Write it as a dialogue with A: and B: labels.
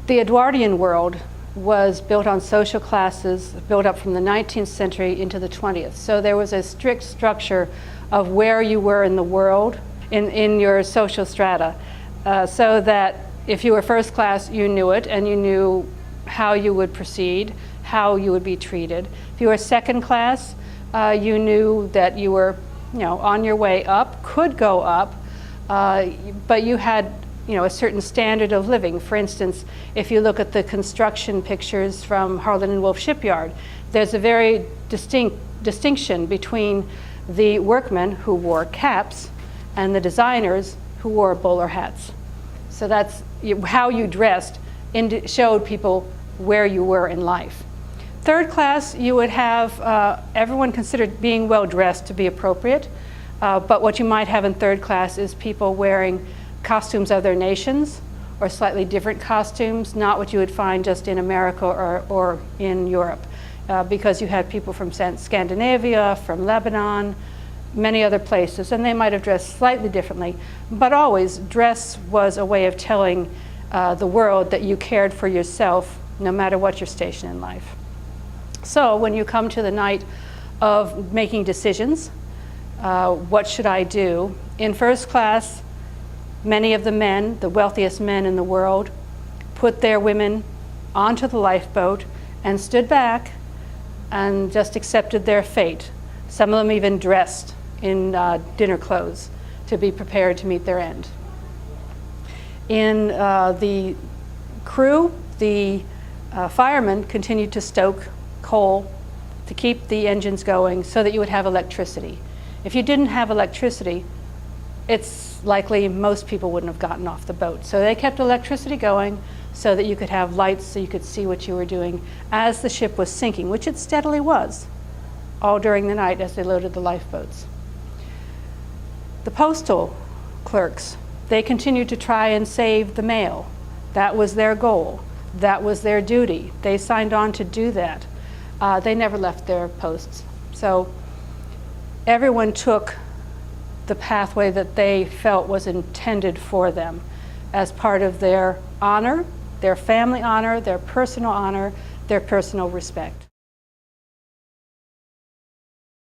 A: The Edwardian world was built on social classes, built up from the 19th century into the 20th. So there was a strict structure of where you were in the world, in your social strata, so that if you were first class, you knew it, and you knew how you would proceed, how you would be treated. If you were second class, you knew that you were, on your way up, could go up, but you had, a certain standard of living. For instance, if you look at the construction pictures from Harland and Wolff Shipyard, there's a very distinction between the workmen who wore caps and the designers who wore bowler hats. So that's how you dressed showed people where you were in life. Third class, you would have everyone considered being well dressed to be appropriate, but what you might have in third class is people wearing costumes of their nations or slightly different costumes, not what you would find just in America or in Europe, because you had people from Scandinavia, from Lebanon, many other places, and they might have dressed slightly differently, but always dress was a way of telling the world that you cared for yourself no matter what your station in life. So when you come to the night of making decisions, what should I do? In first class, many of the men, the wealthiest men in the world, put their women onto the lifeboat and stood back and just accepted their fate. Some of them even dressed in dinner clothes to be prepared to meet their end. In the crew, the firemen continued to stoke coal to keep the engines going so that you would have electricity. If you didn't have electricity, it's likely most people wouldn't have gotten off the boat. So they kept electricity going so that you could have lights so you could see what you were doing as the ship was sinking, which it steadily was, all during the night as they loaded the lifeboats. The postal clerks, they continued to try and save the mail. That was their goal. That was their duty. They signed on to do that. They never left their posts. So everyone took the pathway that they felt was intended for them as part of their honor, their family honor, their personal respect.